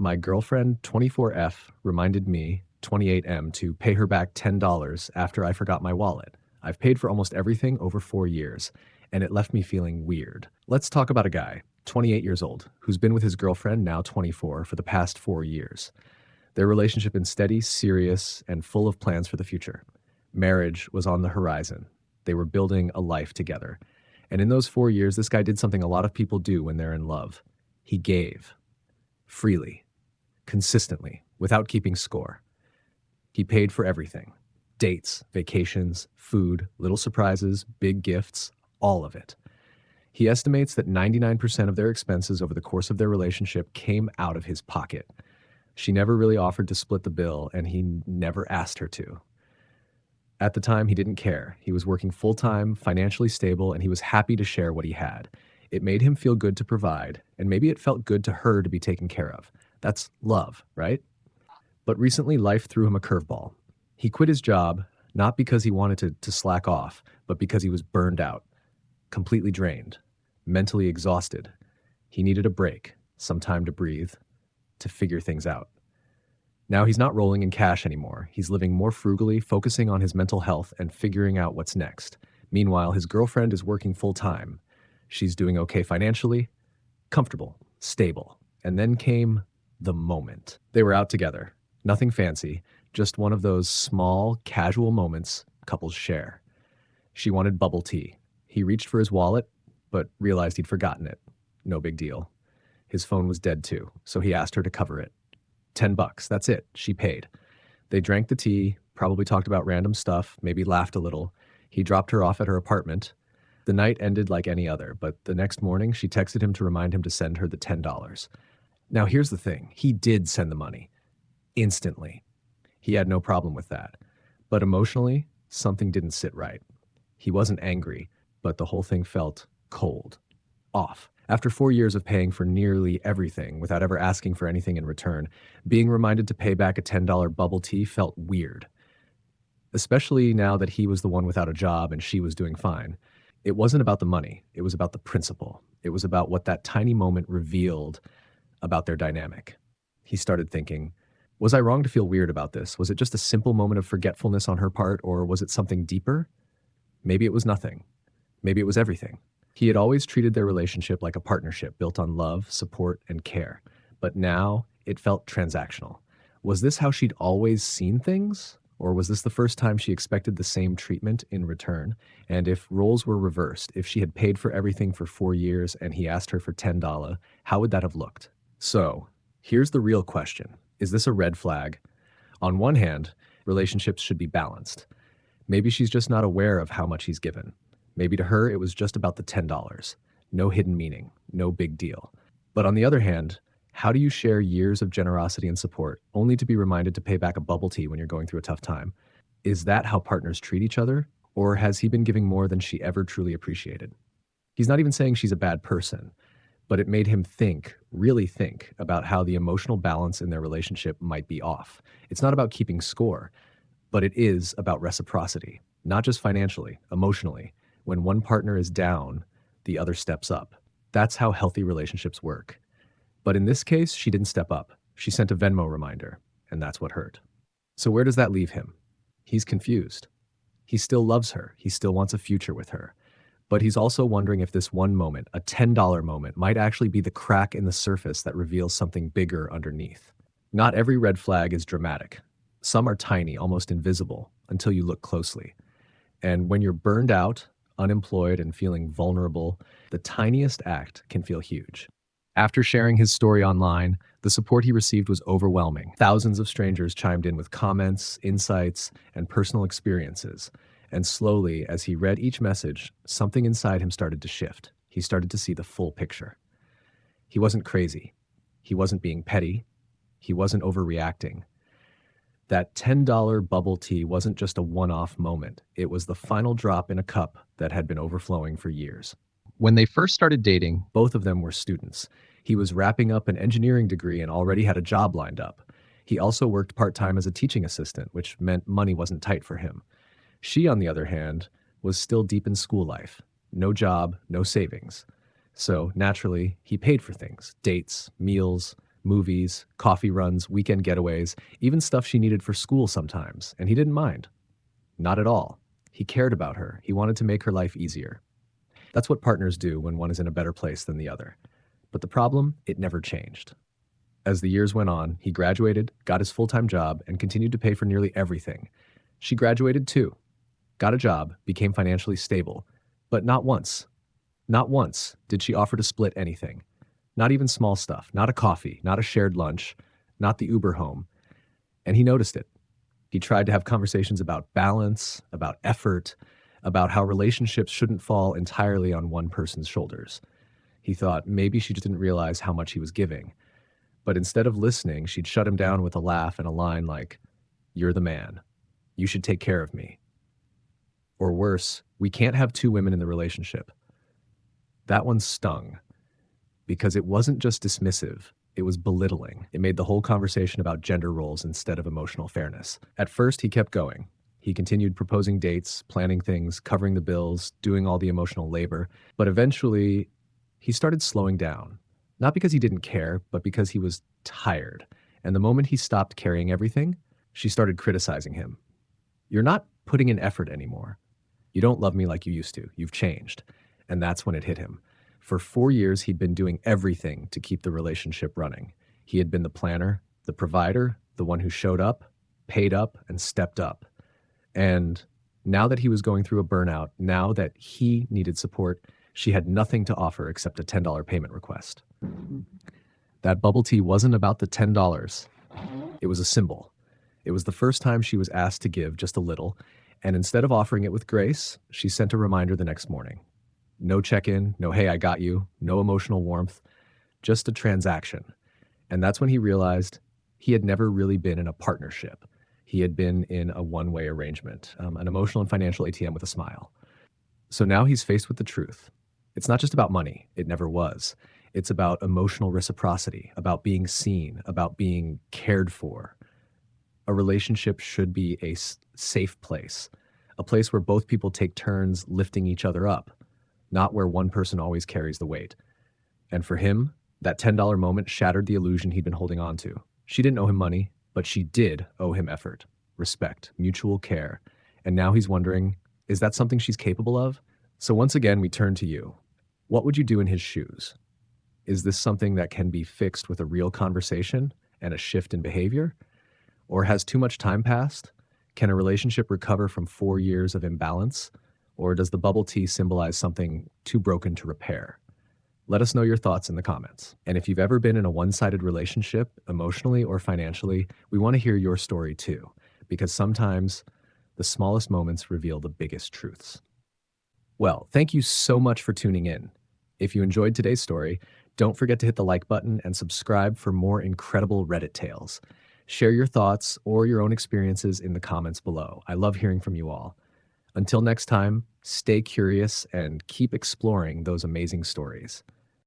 My girlfriend, 24F, reminded me, 28M, to pay her back $10 after I forgot my wallet. I've paid for almost everything over 4 years, and it left me feeling weird. Let's talk about a guy, 28 years old, who's been with his girlfriend, now 24, for the past 4 years. Their relationship been steady, serious, and full of plans for the future. Marriage was on the horizon. They were building a life together. And in those 4 years, this guy did something a lot of people do when they're in love. He gave freely, consistently, without keeping score. He paid for everything: dates, vacations, food, little surprises, big gifts, all of it. He estimates that 99% of their expenses over the course of their relationship came out of his pocket. She never really offered to split the bill, and he never asked her to. At the time, he didn't care. He was working full time, financially stable, and he was happy to share what he had. It made him feel good to provide, and maybe it felt good to her to be taken care of. That's love, right? But recently, life threw him a curveball. He quit his job, not because he wanted to slack off, but because he was burned out, completely drained, mentally exhausted. He needed a break, some time to breathe, to figure things out. Now he's not rolling in cash anymore. He's living more frugally, focusing on his mental health and figuring out what's next. Meanwhile, his girlfriend is working full time. She's doing okay financially, comfortable, stable. And then came the moment. They were out together. Nothing fancy, just one of those small, casual moments couples share. She wanted bubble tea. He reached for his wallet, but realized he'd forgotten it. No big deal. His phone was dead too, so he asked her to cover it. $10, that's it. She paid. They drank the tea, probably talked about random stuff, maybe laughed a little. He dropped her off at her apartment. The night ended like any other, but the next morning she texted him to remind him to send her the $10. Now here's the thing. He did send the money. Instantly. He had no problem with that. But emotionally, something didn't sit right. He wasn't angry, but the whole thing felt cold, off. After 4 years of paying for nearly everything without ever asking for anything in return, being reminded to pay back a $10 bubble tea felt weird. Especially now that he was the one without a job and she was doing fine. It wasn't about the money. It was about the principle. It was about what that tiny moment revealed about their dynamic. He started thinking, was I wrong to feel weird about this? Was it just a simple moment of forgetfulness on her part, or was it something deeper? Maybe it was nothing. Maybe it was everything. He had always treated their relationship like a partnership built on love, support, and care. But now it felt transactional. Was this how she'd always seen things? Or was this the first time she expected the same treatment in return? And if roles were reversed, if she had paid for everything for 4 years and he asked her for $10, how would that have looked? So here's the real question. Is this a red flag? On one hand, relationships should be balanced. Maybe she's just not aware of how much he's given. Maybe to her, it was just about the $10. No hidden meaning, no big deal. But on the other hand, how do you share years of generosity and support only to be reminded to pay back a bubble tea when you're going through a tough time? Is that how partners treat each other? Or has he been giving more than she ever truly appreciated? He's not even saying she's a bad person, but it made him think, really think, about how the emotional balance in their relationship might be off. It's not about keeping score, but it is about reciprocity, not just financially, emotionally. When one partner is down, the other steps up. That's how healthy relationships work. But in this case, she didn't step up. She sent a Venmo reminder, and that's what hurt. So where does that leave him? He's confused. He still loves her. He still wants a future with her. But he's also wondering if this one moment, a $10 moment, might actually be the crack in the surface that reveals something bigger underneath. Not every red flag is dramatic. Some are tiny, almost invisible, until you look closely. And when you're burned out, unemployed, and feeling vulnerable, the tiniest act can feel huge. After sharing his story online, the support he received was overwhelming. Thousands of strangers chimed in with comments, insights, and personal experiences. And slowly, as he read each message, something inside him started to shift. He started to see the full picture. He wasn't crazy. He wasn't being petty. He wasn't overreacting. That $10 bubble tea wasn't just a one-off moment. It was the final drop in a cup that had been overflowing for years. When they first started dating, both of them were students. He was wrapping up an engineering degree and already had a job lined up. He also worked part-time as a teaching assistant, which meant money wasn't tight for him. She, on the other hand, was still deep in school life. No job, no savings. So, naturally, he paid for things: dates, meals, movies, coffee runs, weekend getaways, even stuff she needed for school sometimes, and he didn't mind. Not at all. He cared about her. He wanted to make her life easier. That's what partners do when one is in a better place than the other. But the problem, it never changed. As the years went on, he graduated, got his full-time job, and continued to pay for nearly everything. She graduated too, got a job, became financially stable. But not once did she offer to split anything. Not even small stuff, not a coffee, not a shared lunch, not the Uber home. And he noticed it. He tried to have conversations about balance, about effort, about how relationships shouldn't fall entirely on one person's shoulders. He thought maybe she just didn't realize how much he was giving. But instead of listening, she'd shut him down with a laugh and a line like, "You're the man. You should take care of me." Or worse, "We can't have two women in the relationship." That one stung because it wasn't just dismissive, it was belittling. It made the whole conversation about gender roles instead of emotional fairness. At first, he kept going. He continued proposing dates, planning things, covering the bills, doing all the emotional labor. But eventually, he started slowing down. Not because he didn't care, but because he was tired. And the moment he stopped carrying everything, she started criticizing him. "You're not putting in effort anymore. You don't love me like you used to. You've changed." And that's when it hit him. For 4 years, he'd been doing everything to keep the relationship running. He had been the planner, the provider, the one who showed up, paid up, and stepped up. And now that he was going through a burnout, now that he needed support, she had nothing to offer except a $10 payment request. That bubble tea wasn't about the $10. It was a symbol. It was the first time she was asked to give just a little, and instead of offering it with grace, she sent a reminder the next morning. No check-in, no "hey, I got you," no emotional warmth, just a transaction. And that's when he realized he had never really been in a partnership. He had been in a one-way arrangement, an emotional and financial ATM with a smile. So now he's faced with the truth. It's not just about money. It never was. It's about emotional reciprocity, about being seen, about being cared for. A relationship should be a safe place, a place where both people take turns lifting each other up, not where one person always carries the weight. And for him, that $10 moment shattered the illusion he'd been holding on to. She didn't owe him money, but she did owe him effort, respect, mutual care. And now he's wondering, is that something she's capable of? So once again, we turn to you. What would you do in his shoes? Is this something that can be fixed with a real conversation and a shift in behavior? Or has too much time passed? Can a relationship recover from 4 years of imbalance? Or does the bubble tea symbolize something too broken to repair? Let us know your thoughts in the comments. And if you've ever been in a one-sided relationship, emotionally or financially, we want to hear your story too, because sometimes the smallest moments reveal the biggest truths. Well, thank you so much for tuning in. If you enjoyed today's story, don't forget to hit the like button and subscribe for more incredible Reddit tales. Share your thoughts or your own experiences in the comments below. I love hearing from you all. Until next time, stay curious and keep exploring those amazing stories.